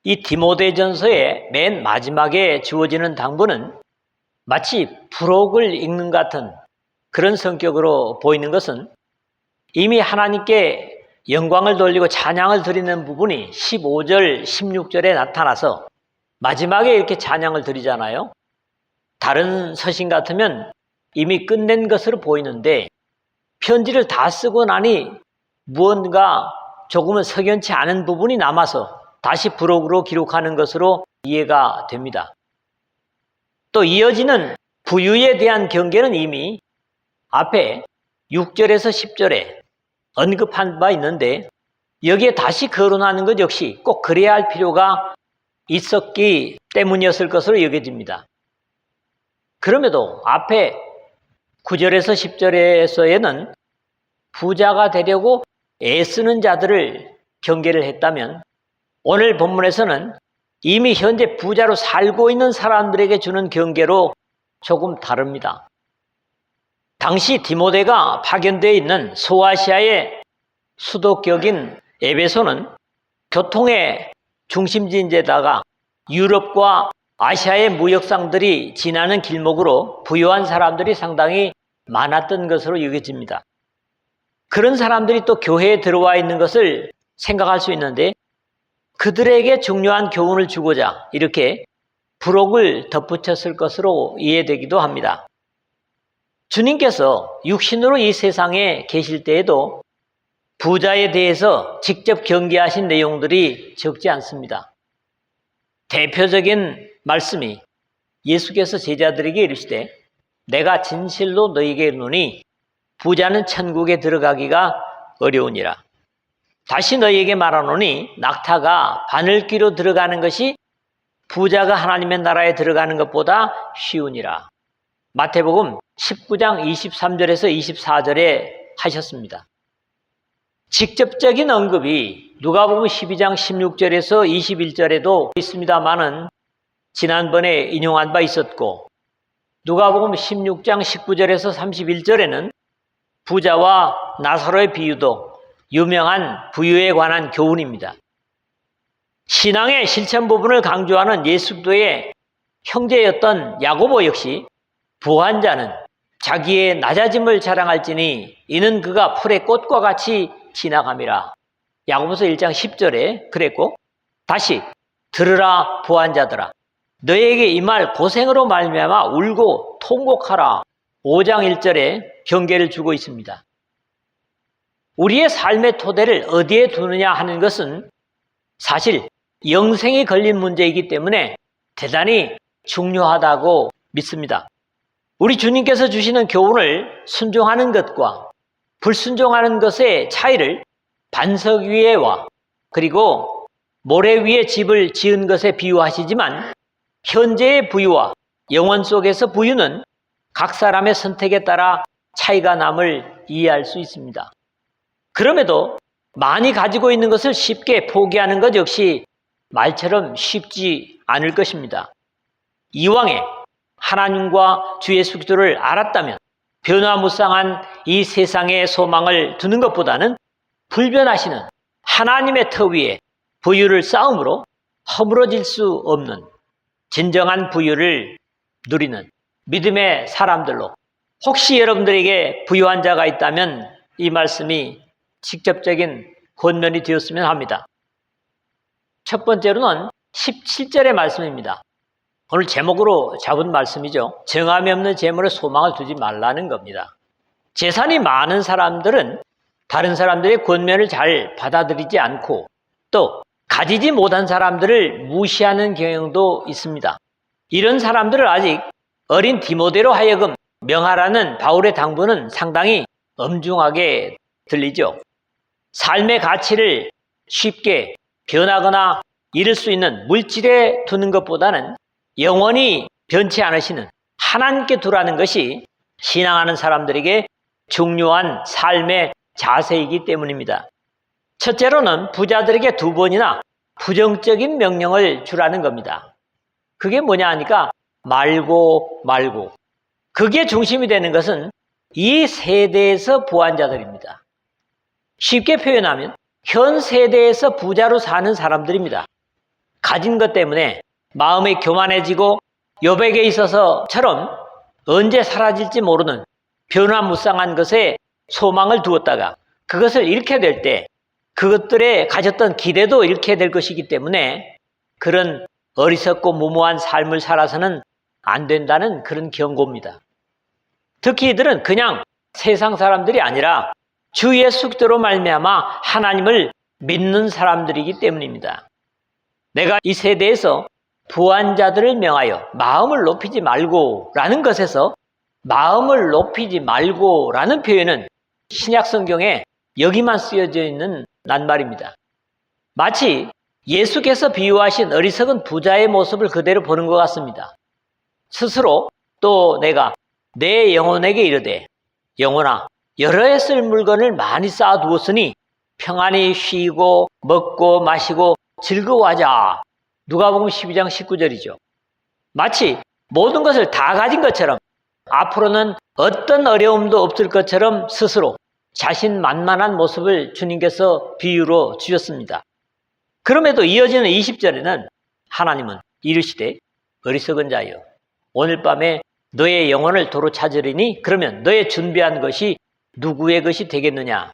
이 디모데전서의 맨 마지막에 주어지는 당부는 마치 부록을 읽는 같은 그런 성격으로 보이는 것은 이미 하나님께 영광을 돌리고 찬양을 드리는 부분이 15절, 16절에 나타나서 마지막에 이렇게 찬양을 드리잖아요. 다른 서신 같으면 이미 끝낸 것으로 보이는데 편지를 다 쓰고 나니 무언가 조금은 석연치 않은 부분이 남아서 다시 부록으로 기록하는 것으로 이해가 됩니다. 또 이어지는 부유에 대한 경계는 이미 앞에 6절에서 10절에 언급한 바 있는데 여기에 다시 거론하는 것 역시 꼭 그래야 할 필요가 있었기 때문이었을 것으로 여겨집니다. 그럼에도 앞에 9절에서 10절에서는 부자가 되려고 애쓰는 자들을 경계를 했다면 오늘 본문에서는 이미 현재 부자로 살고 있는 사람들에게 주는 경계로 조금 다릅니다. 당시 디모데가 파견되어 있는 소아시아의 수도격인 에베소는 교통의 중심지인데다가 유럽과 아시아의 무역상들이 지나는 길목으로 부유한 사람들이 상당히 많았던 것으로 여겨집니다. 그런 사람들이 또 교회에 들어와 있는 것을 생각할 수 있는데 그들에게 중요한 교훈을 주고자 이렇게 부록을 덧붙였을 것으로 이해되기도 합니다. 주님께서 육신으로 이 세상에 계실 때에도 부자에 대해서 직접 경계하신 내용들이 적지 않습니다. 대표적인 말씀이 예수께서 제자들에게 이르시되 내가 진실로 너희에게 이르노니 부자는 천국에 들어가기가 어려우니라. 다시 너희에게 말하노니 낙타가 바늘귀로 들어가는 것이 부자가 하나님의 나라에 들어가는 것보다 쉬우니라. 마태복음 19장 23절에서 24절에 하셨습니다. 직접적인 언급이 누가복음 12장 16절에서 21절에도 있습니다만은 지난번에 인용한 바 있었고 누가복음 16장 19절에서 31절에는 부자와 나사로의 비유도 유명한 부유에 관한 교훈입니다. 신앙의 실천 부분을 강조하는 예수도의 형제였던 야고보 역시 부한 자는 자기의 낮아짐을 자랑할지니 이는 그가 풀의 꽃과 같이 지나감이라. 야고보서 1장 10절에 그랬고 다시 들으라 부한 자들아 너에게 이 말 고생으로 말미암아 울고 통곡하라. 5장 1절에 경계를 주고 있습니다. 우리의 삶의 토대를 어디에 두느냐 하는 것은 사실 영생이 걸린 문제이기 때문에 대단히 중요하다고 믿습니다. 우리 주님께서 주시는 교훈을 순종하는 것과 불순종하는 것의 차이를 반석 위에와 그리고 모래 위에 집을 지은 것에 비유하시지만 현재의 부유와 영원 속에서 부유는 각 사람의 선택에 따라 차이가 남을 이해할 수 있습니다. 그럼에도 많이 가지고 있는 것을 쉽게 포기하는 것 역시 말처럼 쉽지 않을 것입니다. 이왕에 하나님과 주 예수 그리스도를 알았다면 변화무쌍한 이 세상의 소망을 두는 것보다는 불변하시는 하나님의 터 위에 부유를 쌓음으로 허물어질 수 없는 진정한 부유를 누리는 믿음의 사람들로 혹시 여러분들에게 부유한 자가 있다면 이 말씀이 직접적인 권면이 되었으면 합니다. 첫 번째로는 17절의 말씀입니다. 오늘 제목으로 잡은 말씀이죠. 정함이 없는 재물에 소망을 두지 말라는 겁니다. 재산이 많은 사람들은 다른 사람들의 권면을 잘 받아들이지 않고 또 가지지 못한 사람들을 무시하는 경향도 있습니다. 이런 사람들을 아직 어린 디모데로 하여금 명하라는 바울의 당부는 상당히 엄중하게 들리죠. 삶의 가치를 쉽게 변하거나 잃을 수 있는 물질에 두는 것보다는 영원히 변치 않으시는 하나님께 두라는 것이 신앙하는 사람들에게 중요한 삶의 자세이기 때문입니다. 첫째로는 부자들에게 2번이나 부정적인 명령을 주라는 겁니다. 그게 뭐냐 하니까 말고. 그게 중심이 되는 것은 이 세대에서 부한 자들입니다. 쉽게 표현하면 현 세대에서 부자로 사는 사람들입니다. 가진 것 때문에 마음이 교만해지고 욥에게 있어서처럼 언제 사라질지 모르는 변화무쌍한 것에 소망을 두었다가 그것을 잃게 될 때 그것들에 가졌던 기대도 잃게 될 것이기 때문에 그런 어리석고 무모한 삶을 살아서는 안 된다는 그런 경고입니다. 특히 이들은 그냥 세상 사람들이 아니라 주 예수께로 말미암아 하나님을 믿는 사람들이기 때문입니다. 내가 이 세대에서 부한 자들을 명하여 마음을 높이지 말고 라는 것에서 마음을 높이지 말고 라는 표현은 신약 성경에 여기만 쓰여져 있는 낱말입니다. 마치 예수께서 비유하신 어리석은 부자의 모습을 그대로 보는 것 같습니다. 스스로 또 내가 내 영혼에게 이르되 영혼아 여러 해 쓸 물건을 많이 쌓아두었으니 평안히 쉬고 먹고 마시고 즐거워하자. 누가복음 12장 19절이죠. 마치 모든 것을 다 가진 것처럼 앞으로는 어떤 어려움도 없을 것처럼 스스로 자신만만한 모습을 주님께서 비유로 주셨습니다. 그럼에도 이어지는 20절에는 하나님은 이르시되 어리석은 자여 오늘 밤에 너의 영혼을 도로 찾으리니 그러면 너의 준비한 것이 누구의 것이 되겠느냐.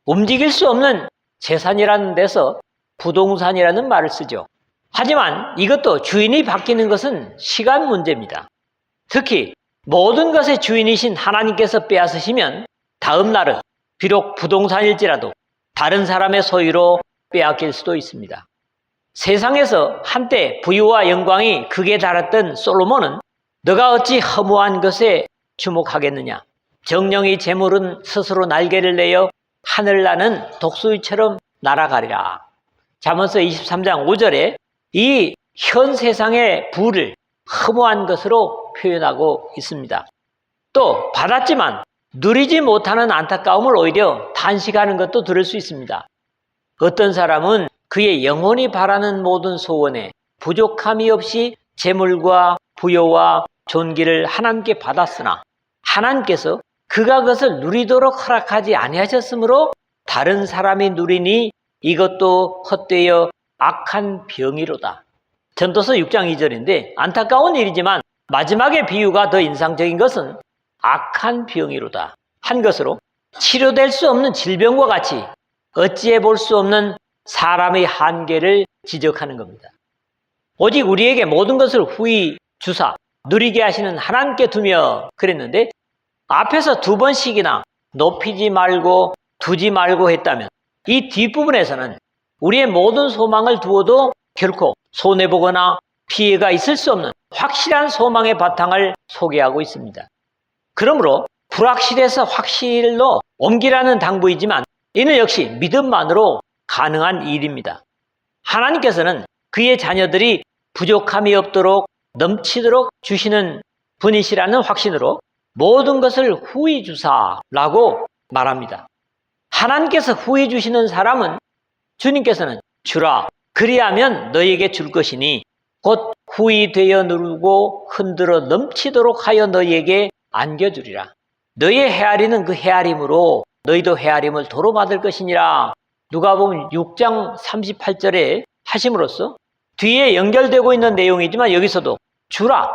움직일 수 없는 재산이라는 데서 부동산이라는 말을 쓰죠. 하지만 이것도 주인이 바뀌는 것은 시간 문제입니다. 특히 모든 것의 주인이신 하나님께서 빼앗으시면 다음 날은 비록 부동산일지라도 다른 사람의 소유로 빼앗길 수도 있습니다. 세상에서 한때 부유와 영광이 극에 달했던 솔로몬은 너가 어찌 허무한 것에 주목하겠느냐. 정령이 재물은 스스로 날개를 내어 하늘 나는 독수리처럼 날아가리라. 잠언서 23장 5절에 이 현 세상의 부를 허무한 것으로 표현하고 있습니다. 또 받았지만 누리지 못하는 안타까움을 오히려 단식하는 것도 들을 수 있습니다. 어떤 사람은 그의 영혼이 바라는 모든 소원에 부족함이 없이 재물과 부여와 존귀를 하나님께 받았으나 하나님께서 그가 그것을 누리도록 허락하지 아니하셨으므로 다른 사람이 누리니 이것도 헛되어 악한 병이로다. 전도서 6장 2절인데 안타까운 일이지만 마지막의 비유가 더 인상적인 것은 악한 병이로다 한 것으로 치료될 수 없는 질병과 같이 어찌해 볼 수 없는 사람의 한계를 지적하는 겁니다. 오직 우리에게 모든 것을 후히 주사 누리게 하시는 하나님께 두며 그랬는데 앞에서 2번씩이나 높이지 말고 두지 말고 했다면 이 뒷부분에서는 우리의 모든 소망을 두어도 결코 손해보거나 피해가 있을 수 없는 확실한 소망의 바탕을 소개하고 있습니다. 그러므로 불확실해서 확실로 옮기라는 당부이지만 이는 역시 믿음만으로 가능한 일입니다. 하나님께서는 그의 자녀들이 부족함이 없도록 넘치도록 주시는 분이시라는 확신으로 모든 것을 후히 주사라고 말합니다. 하나님께서 후히 주시는 사람은 주님께서는 주라 그리하면 너에게 줄 것이니 곧 후히 되어 누르고 흔들어 넘치도록 하여 너에게 안겨주리라. 너의 헤아리는 그 헤아림으로 너희도 헤아림을 도로 받을 것이니라. 누가복음 6장 38절에 하심으로써 뒤에 연결되고 있는 내용이지만 여기서도 주라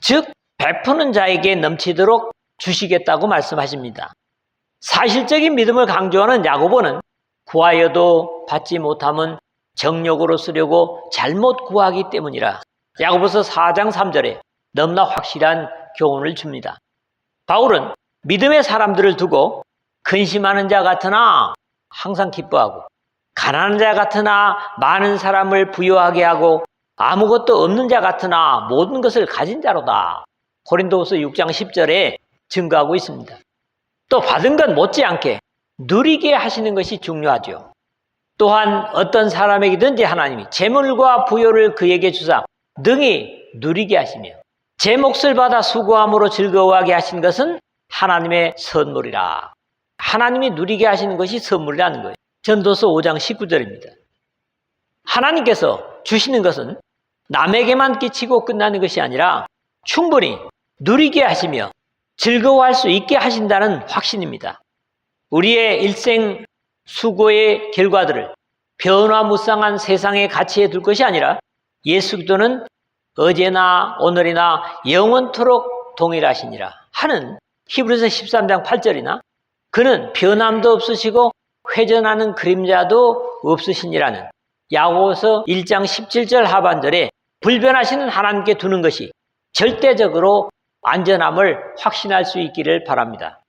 즉 베푸는 자에게 넘치도록 주시겠다고 말씀하십니다. 사실적인 믿음을 강조하는 야고보는 구하여도 받지 못함은 정욕으로 쓰려고 잘못 구하기 때문이라. 야고보서 4장 3절에 너무나 확실한 교훈을 줍니다. 바울은 믿음의 사람들을 두고 근심하는 자 같으나 항상 기뻐하고 가난한 자 같으나 많은 사람을 부유하게 하고 아무것도 없는 자 같으나 모든 것을 가진 자로다. 고린도후서 6장 10절에 증거하고 있습니다. 또 받은 것 못지않게 누리게 하시는 것이 중요하죠. 또한 어떤 사람에게든지 하나님이 재물과 부요를 그에게 주사 능히 누리게 하시며 제 몫을 받아 수고함으로 즐거워하게 하신 것은 하나님의 선물이라. 하나님이 누리게 하시는 것이 선물이라는 거예요. 전도서 5장 19절입니다. 하나님께서 주시는 것은 남에게만 끼치고 끝나는 것이 아니라 충분히 누리게 하시며 즐거워할 수 있게 하신다는 확신입니다. 우리의 일생 수고의 결과들을 변화무쌍한 세상의 가치에 둘 것이 아니라 예수 그리스도는 어제나 오늘이나 영원토록 동일하시니라 하는 히브리서 13장 8절이나 그는 변함도 없으시고 회전하는 그림자도 없으시니라는 야고보서 1장 17절 하반절에 불변하시는 하나님께 두는 것이 절대적으로 안전함을 확신할 수 있기를 바랍니다.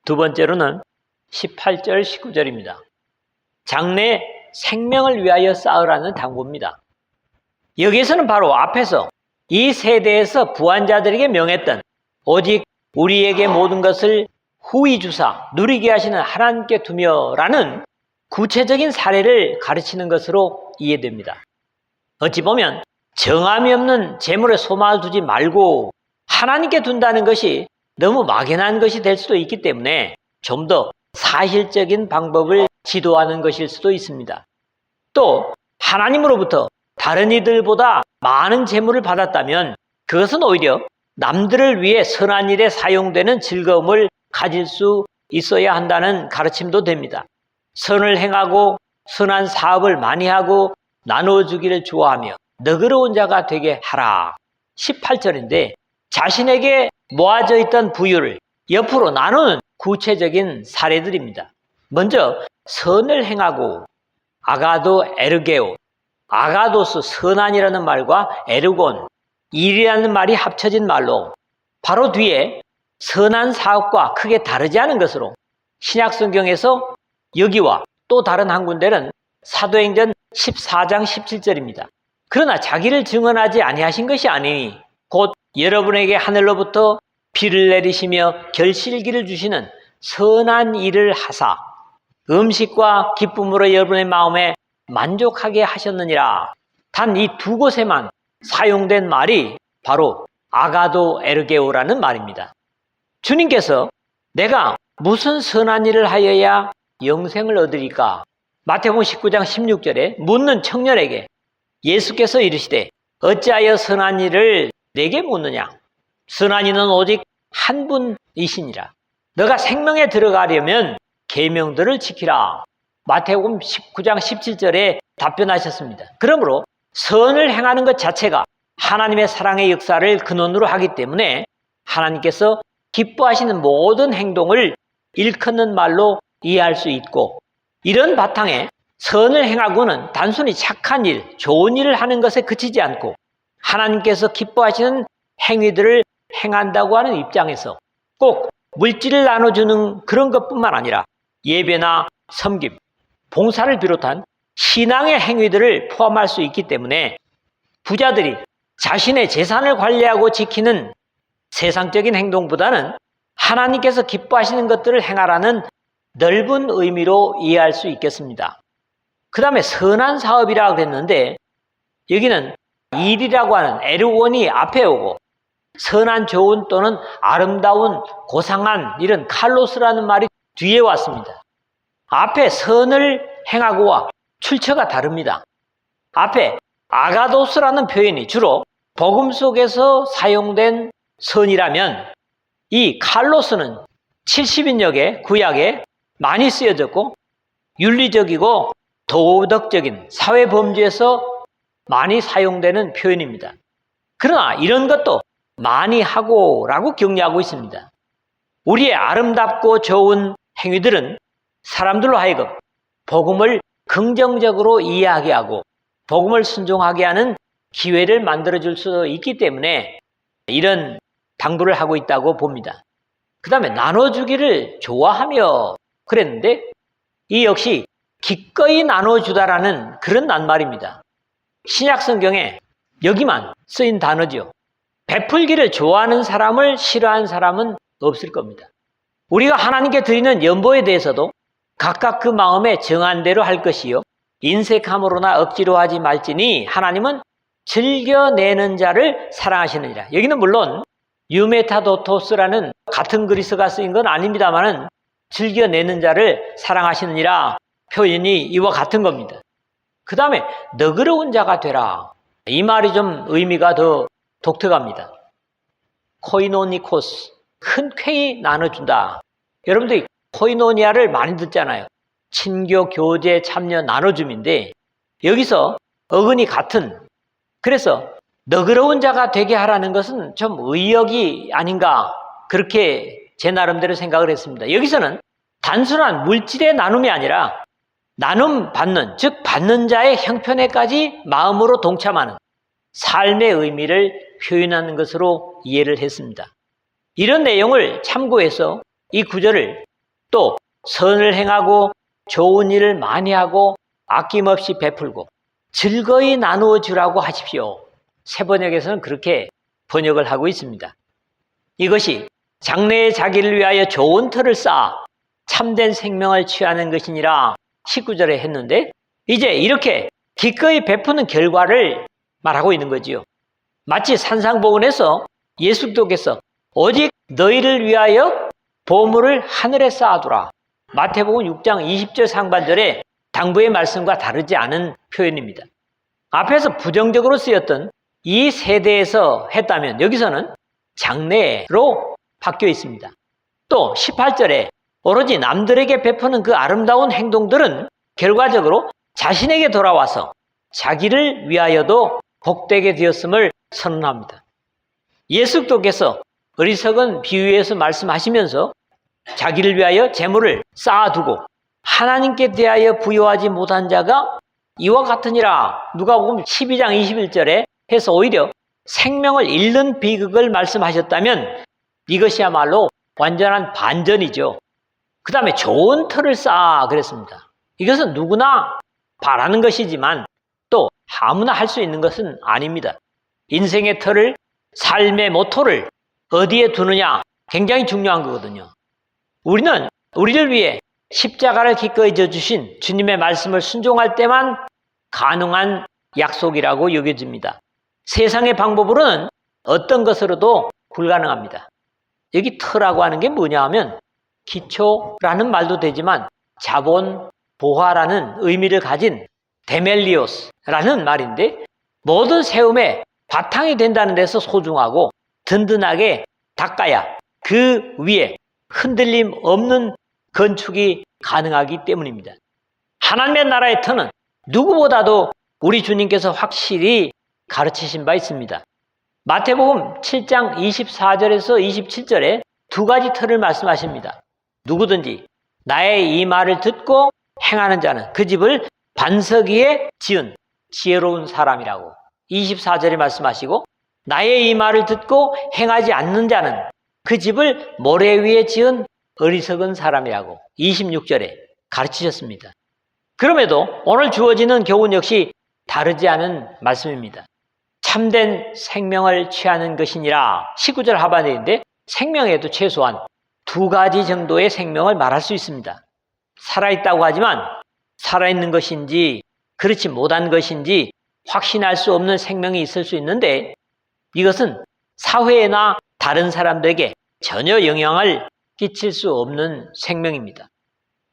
두 번째로는 18절 19절입니다. 장래 생명을 위하여 싸우라는 당부입니다. 여기에서는 바로 앞에서 이 세대에서 부한자들에게 명했던 오직 우리에게 모든 것을 후히 주사 누리게 하시는 하나님께 두며라는 구체적인 사례를 가르치는 것으로 이해됩니다. 어찌 보면 정함이 없는 재물에 소망을 두지 말고 하나님께 둔다는 것이 너무 막연한 것이 될 수도 있기 때문에 좀 더 사실적인 방법을 지도하는 것일 수도 있습니다. 또 하나님으로부터 다른 이들보다 많은 재물을 받았다면 그것은 오히려 남들을 위해 선한 일에 사용되는 즐거움을 가질 수 있어야 한다는 가르침도 됩니다. 선을 행하고 선한 사업을 많이 하고 나눠주기를 좋아하며 너그러운 자가 되게 하라. 18절인데 자신에게 모아져 있던 부유를 옆으로 나누는 구체적인 사례들입니다. 먼저 선을 행하고 아가도 에르게오, 아가도스 선한이라는 말과 에르곤, 일이라는 말이 합쳐진 말로 바로 뒤에 선한 사업과 크게 다르지 않은 것으로 신약성경에서 여기와 또 다른 한 군데는 사도행전 14장 17절입니다. 그러나 자기를 증언하지 아니하신 것이 아니니 곧 여러분에게 하늘로부터 비를 내리시며 결실기를 주시는 선한 일을 하사 음식과 기쁨으로 여러분의 마음에 만족하게 하셨느니라. 단 이 두 곳에만 사용된 말이 바로 아가도 에르게오라는 말입니다. 주님께서 내가 무슨 선한 일을 하여야 영생을 얻으리까? 마태복음 19장 16절에 묻는 청년에게 예수께서 이르시되 어찌하여 선한 일을 내게 묻느냐? 선한 이는 오직 한 분이시니라. 너가 생명에 들어가려면 계명들을 지키라. 마태복음 19장 17절에 답변하셨습니다. 그러므로 선을 행하는 것 자체가 하나님의 사랑의 역사를 근원으로 하기 때문에 하나님께서 기뻐하시는 모든 행동을 일컫는 말로 이해할 수 있고, 이런 바탕에 선을 행하고는 단순히 착한 일, 좋은 일을 하는 것에 그치지 않고 하나님께서 기뻐하시는 행위들을 행한다고 하는 입장에서 꼭 물질을 나눠주는 그런 것뿐만 아니라 예배나 섬김, 봉사를 비롯한 신앙의 행위들을 포함할 수 있기 때문에 부자들이 자신의 재산을 관리하고 지키는 세상적인 행동보다는 하나님께서 기뻐하시는 것들을 행하라는 넓은 의미로 이해할 수 있겠습니다. 그 다음에 선한 사업이라고 그랬는데 여기는 일이라고 하는 에르곤이 앞에 오고 선한 좋은 또는 아름다운 고상한 이런 칼로스라는 말이 뒤에 왔습니다. 앞에 선을 행하고와 출처가 다릅니다. 앞에 아가도스라는 표현이 주로 복음 속에서 사용된 선이라면 이 칼로스는 70인역의 구약에 많이 쓰여졌고 윤리적이고 도덕적인 사회범죄에서 많이 사용되는 표현입니다. 그러나 이런 것도 많이 하고라고 격려하고 있습니다. 우리의 아름답고 좋은 행위들은 사람들로 하여금 복음을 긍정적으로 이해하게 하고 복음을 순종하게 하는 기회를 만들어줄 수 있기 때문에 이런 당부를 하고 있다고 봅니다. 그 다음에 나눠주기를 좋아하며 그랬는데 이 역시 기꺼이 나눠주다라는 그런 낱말입니다. 신약성경에 여기만 쓰인 단어죠. 베풀기를 좋아하는 사람을 싫어하는 사람은 없을 겁니다. 우리가 하나님께 드리는 연보에 대해서도 각각 그 마음에 정한 대로 할 것이요 인색함으로나 억지로 하지 말지니 하나님은 즐겨내는 자를 사랑하시느니라. 여기는 물론 유메타도토스라는 같은 그리스어가 쓰인 건 아닙니다만은 즐겨내는 자를 사랑하시느니라 표현이 이와 같은 겁니다. 그 다음에 너그러운 자가 되라. 이 말이 좀 의미가 더 독특합니다. 코이노니코스, 흔쾌히 나눠준다. 여러분들이 코이노니아를 많이 듣잖아요. 친교, 교제, 참여, 나눠줌인데 여기서 어근이 같은, 그래서 너그러운 자가 되게 하라는 것은 좀 의역이 아닌가, 그렇게 제 나름대로 생각을 했습니다. 여기서는 단순한 물질의 나눔이 아니라 나눔 받는, 즉 받는 자의 형편에까지 마음으로 동참하는 삶의 의미를 표현하는 것으로 이해를 했습니다. 이런 내용을 참고해서 이 구절을 또 선을 행하고 좋은 일을 많이 하고 아낌없이 베풀고 즐거이 나누어 주라고 하십시오. 새번역에서는 그렇게 번역을 하고 있습니다. 이것이 장래에 자기를 위하여 좋은 터를 쌓아 참된 생명을 취하는 것이니라 19절에 했는데, 이제 이렇게 기꺼이 베푸는 결과를 말하고 있는 거지요. 마치 산상보훈에서 예수께서 오직 너희를 위하여 보물을 하늘에 쌓아두라, 마태복음 6장 20절 상반절의 당부의 말씀과 다르지 않은 표현입니다. 앞에서 부정적으로 쓰였던 이 세대에서 했다면 여기서는 장래로 바뀌어 있습니다. 또 18절에 오로지 남들에게 베푸는 그 아름다운 행동들은 결과적으로 자신에게 돌아와서 자기를 위하여도 복되게 되었음을 선언합니다. 예수께서 어리석은 비유에서 말씀하시면서 자기를 위하여 재물을 쌓아두고 하나님께 대하여 부여하지 못한 자가 이와 같으니라, 누가복음 12장 21절에 해서 오히려 생명을 잃는 비극을 말씀하셨다면 이것이야말로 완전한 반전이죠. 그 다음에 좋은 터를 쌓아 그랬습니다. 이것은 누구나 바라는 것이지만 또 아무나 할 수 있는 것은 아닙니다. 인생의 터를, 삶의 모토를 어디에 두느냐 굉장히 중요한 거거든요. 우리는 우리를 위해 십자가를 기꺼이 져주신 주님의 말씀을 순종할 때만 가능한 약속이라고 여겨집니다. 세상의 방법으로는 어떤 것으로도 불가능합니다. 여기 터라고 하는 게 뭐냐 하면 기초라는 말도 되지만 자본, 보화라는 의미를 가진 데멜리오스라는 말인데, 모든 세움의 바탕이 된다는 데서 소중하고 든든하게 닦아야 그 위에 흔들림 없는 건축이 가능하기 때문입니다. 하나님의 나라의 터는 누구보다도 우리 주님께서 확실히 가르치신 바 있습니다. 마태복음 7장 24절에서 27절에 두 가지 터를 말씀하십니다. 누구든지 나의 이 말을 듣고 행하는 자는 그 집을 반석 위에 지은 지혜로운 사람이라고 24절에 말씀하시고, 나의 이 말을 듣고 행하지 않는 자는 그 집을 모래 위에 지은 어리석은 사람이라고 26절에 가르치셨습니다. 그럼에도 오늘 주어지는 교훈 역시 다르지 않은 말씀입니다. 참된 생명을 취하는 것이니라 19절 하반절인데, 생명에도 최소한 두 가지 정도의 생명을 말할 수 있습니다. 살아있다고 하지만 살아있는 것인지 그렇지 못한 것인지 확신할 수 없는 생명이 있을 수 있는데, 이것은 사회나 다른 사람들에게 전혀 영향을 끼칠 수 없는 생명입니다.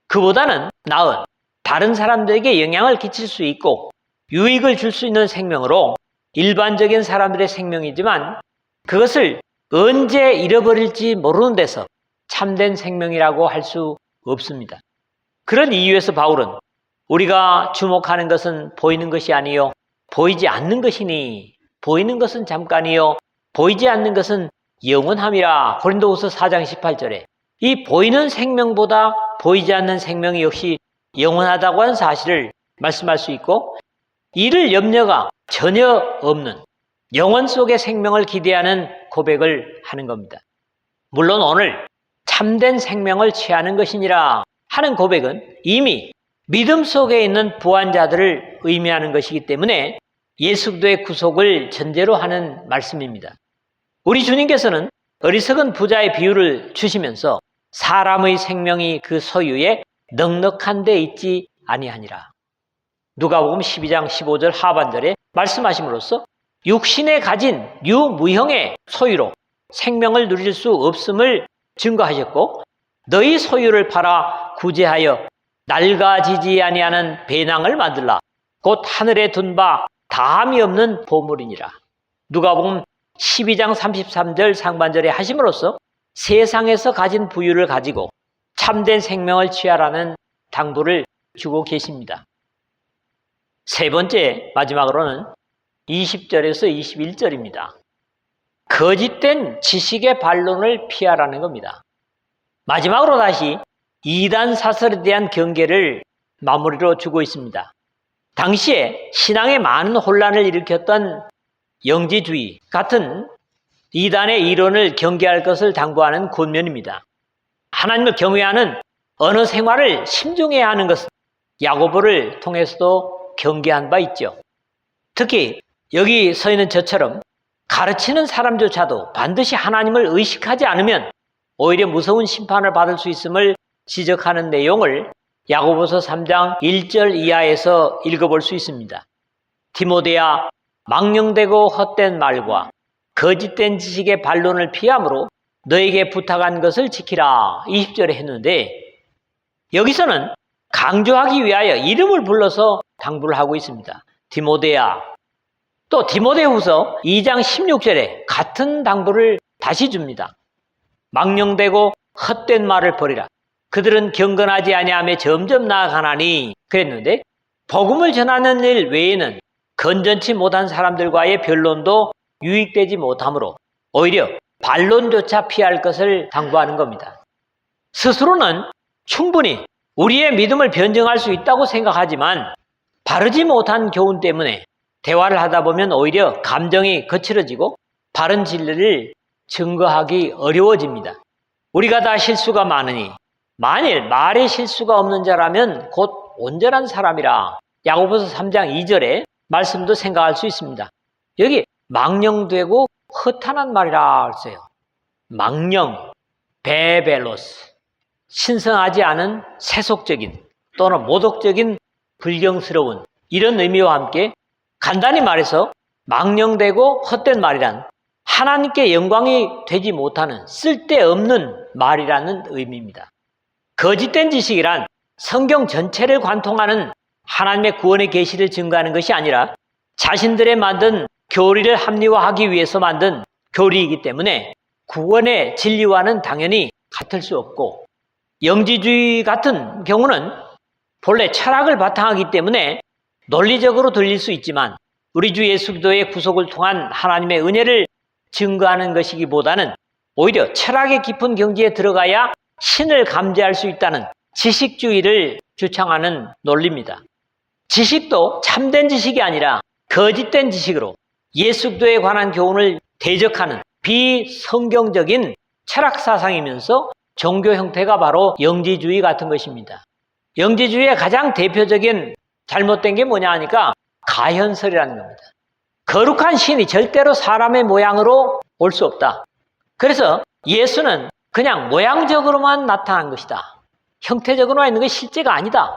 그보다는 나은 다른 사람들에게 영향을 끼칠 수 있고 유익을 줄 수 있는 생명으로 일반적인 사람들의 생명이지만 그것을 언제 잃어버릴지 모르는 데서 참된 생명이라고 할 수 없습니다. 그런 이유에서 바울은 우리가 주목하는 것은 보이는 것이 아니요 보이지 않는 것이니 보이는 것은 잠깐이요 보이지 않는 것은 영원함이라, 고린도후서 4장 18절에 이 보이는 생명보다 보이지 않는 생명이 역시 영원하다고 하는 사실을 말씀할 수 있고, 이를 염려가 전혀 없는 영원 속의 생명을 기대하는 고백을 하는 겁니다. 물론 오늘 참된 생명을 취하는 것이니라 하는 고백은 이미 믿음 속에 있는 부한 자들을 의미하는 것이기 때문에 예수 그리스도의 구속을 전제로 하는 말씀입니다. 우리 주님께서는 어리석은 부자의 비유를 주시면서 사람의 생명이 그 소유에 넉넉한 데 있지 아니하니라, 누가복음 12장 15절 하반절에 말씀하심으로써 육신에 가진 유무형의 소유로 생명을 누릴 수 없음을 증거하셨고, 너희 소유를 팔아 구제하여 낡아지지 아니하는 배낭을 만들라, 곧 하늘에 둔 바 다함이 없는 보물이니라, 누가복음 12장 33절 상반절에 하심으로써 세상에서 가진 부유를 가지고 참된 생명을 취하라는 당부를 주고 계십니다. 세 번째, 마지막으로는 20절에서 21절입니다. 거짓된 지식의 반론을 피하라는 겁니다. 마지막으로 다시 이단 사설에 대한 경계를 마무리로 주고 있습니다. 당시에 신앙에 많은 혼란을 일으켰던 영지주의 같은 이단의 이론을 경계할 것을 당부하는 권면입니다. 하나님을 경외하는 언어 생활을 신중해야 하는 것은 야고보를 통해서도 경계한 바 있죠. 특히 여기 서 있는 저처럼 가르치는 사람조차도 반드시 하나님을 의식하지 않으면 오히려 무서운 심판을 받을 수 있음을 지적하는 내용을 야고보서 3장 1절 이하에서 읽어볼 수 있습니다. 디모데야, 망령되고 헛된 말과 거짓된 지식의 반론을 피함으로 너에게 부탁한 것을 지키라 20절에 했는데, 여기서는 강조하기 위하여 이름을 불러서 당부를 하고 있습니다. 디모데야. 또 디모데후서 2장 16절에 같은 당부를 다시 줍니다. 망령되고 헛된 말을 버리라. 그들은 경건하지 아니하며 점점 나아가나니 그랬는데, 복음을 전하는 일 외에는 건전치 못한 사람들과의 변론도 유익되지 못하므로 오히려 반론조차 피할 것을 당부하는 겁니다. 스스로는 충분히 우리의 믿음을 변증할 수 있다고 생각하지만 바르지 못한 교훈 때문에 대화를 하다 보면 오히려 감정이 거칠어지고 바른 진리를 증거하기 어려워집니다. 우리가 다 실수가 많으니 만일 말에 실수가 없는 자라면 곧 온전한 사람이라 야고보서 3장 2절의 말씀도 생각할 수 있습니다. 여기 망령되고 허탄한 말이라 했어요. 망령, 베벨로스, 신성하지 않은 세속적인 또는 모독적인 불경스러운 이런 의미와 함께 간단히 말해서 망령되고 헛된 말이란 하나님께 영광이 되지 못하는 쓸데없는 말이라는 의미입니다. 거짓된 지식이란 성경 전체를 관통하는 하나님의 구원의 계시를 증거하는 것이 아니라 자신들의 만든 교리를 합리화하기 위해서 만든 교리이기 때문에 구원의 진리와는 당연히 같을 수 없고, 영지주의 같은 경우는 본래 철학을 바탕하기 때문에 논리적으로 들릴 수 있지만 우리 주 예수 그리스도의 구속을 통한 하나님의 은혜를 증거하는 것이기보다는 오히려 철학의 깊은 경지에 들어가야 신을 감지할 수 있다는 지식주의를 주창하는 논리입니다. 지식도 참된 지식이 아니라 거짓된 지식으로 예수 그리스도에 관한 교훈을 대적하는 비성경적인 철학 사상이면서 종교 형태가 바로 영지주의 같은 것입니다. 영지주의의 가장 대표적인 잘못된 게 뭐냐 하니까 가현설이라는 겁니다. 거룩한 신이 절대로 사람의 모양으로 올 수 없다. 그래서 예수는 그냥 모양적으로만 나타난 것이다. 형태적으로만 있는 것이 실제가 아니다.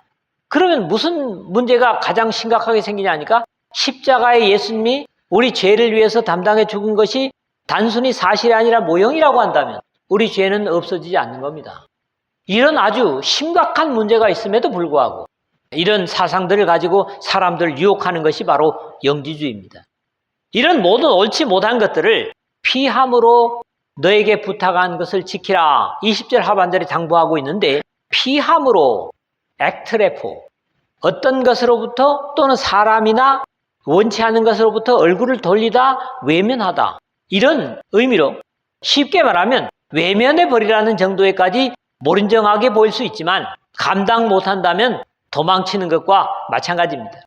그러면 무슨 문제가 가장 심각하게 생기냐 하니까 십자가의 예수님이 우리 죄를 위해서 담당해 죽은 것이 단순히 사실이 아니라 모형이라고 한다면 우리 죄는 없어지지 않는 겁니다. 이런 아주 심각한 문제가 있음에도 불구하고 이런 사상들을 가지고 사람들을 유혹하는 것이 바로 영지주의입니다. 이런 모든 옳지 못한 것들을 피함으로 너에게 부탁한 것을 지키라 20절 하반절에 당부하고 있는데, 피함으로 액트레포, 어떤 것으로부터 또는 사람이나 원치 않는 것으로부터 얼굴을 돌리다, 외면하다, 이런 의미로 쉽게 말하면 외면해버리라는 정도에까지 모른정하게 보일 수 있지만 감당 못한다면 도망치는 것과 마찬가지입니다.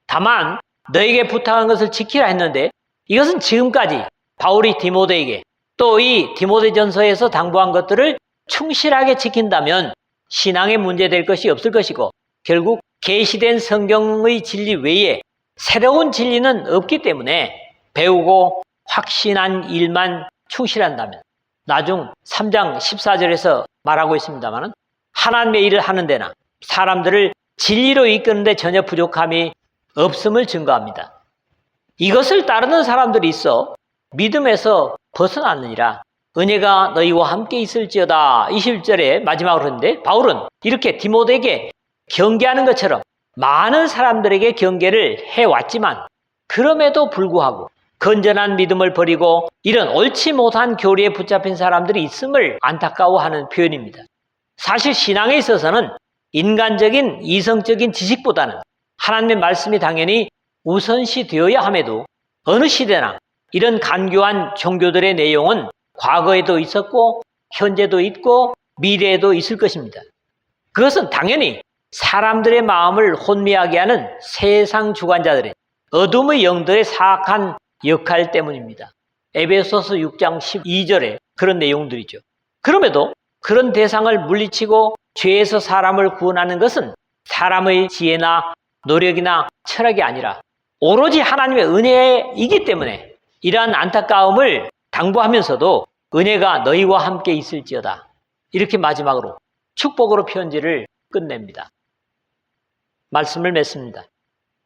다만 너에게 부탁한 것을 지키라 했는데 이것은 지금까지 바울이 디모데에게 또 이 디모데전서에서 당부한 것들을 충실하게 지킨다면 신앙에 문제될 것이 없을 것이고 결국 계시된 성경의 진리 외에 새로운 진리는 없기 때문에 배우고 확신한 일만 충실한다면, 나중 3장 14절에서 말하고 있습니다만 하나님의 일을 하는 데나 사람들을 진리로 이끄는 데 전혀 부족함이 없음을 증거합니다. 이것을 따르는 사람들이 있어 믿음에서 벗어났느니라. 은혜가 너희와 함께 있을지어다 21절에 마지막으로 했는데, 바울은 이렇게 디모데에게 경계하는 것처럼 많은 사람들에게 경계를 해왔지만 그럼에도 불구하고 건전한 믿음을 버리고 이런 옳지 못한 교리에 붙잡힌 사람들이 있음을 안타까워하는 표현입니다. 사실 신앙에 있어서는 인간적인 이성적인 지식보다는 하나님의 말씀이 당연히 우선시 되어야 함에도 어느 시대나 이런 간교한 종교들의 내용은 과거에도 있었고 현재도 있고 미래에도 있을 것입니다. 그것은 당연히 사람들의 마음을 혼미하게 하는 세상 주관자들의 어둠의 영들의 사악한 역할 때문입니다. 에베소서 6장 12절에 그런 내용들이죠. 그럼에도 그런 대상을 물리치고 죄에서 사람을 구원하는 것은 사람의 지혜나 노력이나 철학이 아니라 오로지 하나님의 은혜이기 때문에 이러한 안타까움을 당부하면서도 은혜가 너희와 함께 있을지어다. 이렇게 마지막으로 축복으로 편지를 끝냅니다. 말씀을 맺습니다.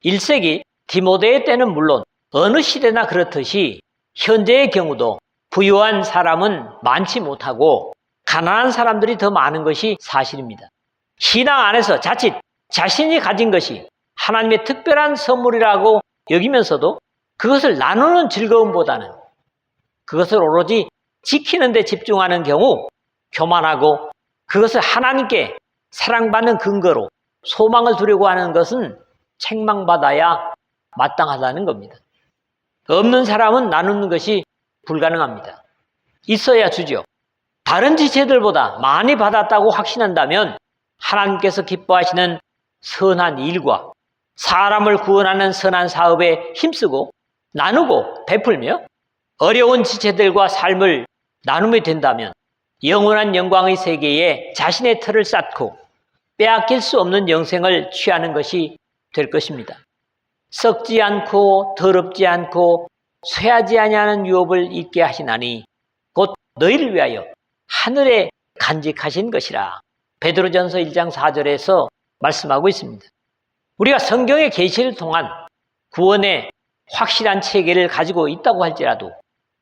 1세기 디모데의 때는 물론 어느 시대나 그렇듯이 현재의 경우도 부유한 사람은 많지 못하고 가난한 사람들이 더 많은 것이 사실입니다. 신앙 안에서 자칫 자신이 가진 것이 하나님의 특별한 선물이라고 여기면서도 그것을 나누는 즐거움보다는 그것을 오로지 지키는 데 집중하는 경우 교만하고 그것을 하나님께 사랑받는 근거로 소망을 두려고 하는 것은 책망받아야 마땅하다는 겁니다. 없는 사람은 나누는 것이 불가능합니다. 있어야 주죠. 다른 지체들보다 많이 받았다고 확신한다면 하나님께서 기뻐하시는 선한 일과 사람을 구원하는 선한 사업에 힘쓰고 나누고 베풀며 어려운 지체들과 삶을 나누게 된다면 영원한 영광의 세계에 자신의 터를 쌓고 빼앗길 수 없는 영생을 취하는 것이 될 것입니다. 썩지 않고 더럽지 않고 쇠하지 아니하는 유업을 잊게 하시나니 곧 너희를 위하여 하늘에 간직하신 것이라. 베드로전서 1장 4절에서 말씀하고 있습니다. 우리가 성경의 계시를 통한 구원의 확실한 체계를 가지고 있다고 할지라도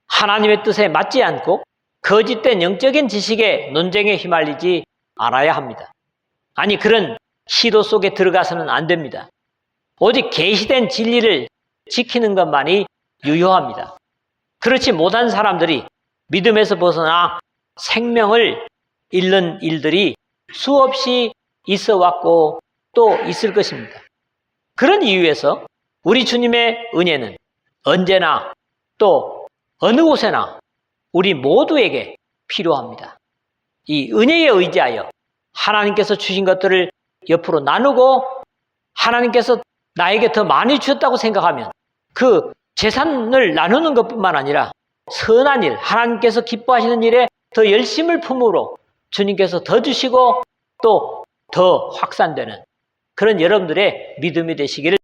하나님의 뜻에 맞지 않고 거짓된 영적인 지식의 논쟁에 휘말리지 않아야 합니다. 아니, 그런 시도 속에 들어가서는 안 됩니다. 오직 계시된 진리를 지키는 것만이 유효합니다. 그렇지 못한 사람들이 믿음에서 벗어나 생명을 잃는 일들이 수없이 있어 왔고 또 있을 것입니다. 그런 이유에서 우리 주님의 은혜는 언제나 또 어느 곳에나 우리 모두에게 필요합니다. 이 은혜에 의지하여 하나님께서 주신 것들을 옆으로 나누고 하나님께서 나에게 더 많이 주셨다고 생각하면 그 재산을 나누는 것뿐만 아니라 선한 일, 하나님께서 기뻐하시는 일에 더 열심을 품으로 주님께서 더 주시고 또 더 확산되는 그런 여러분들의 믿음이 되시기를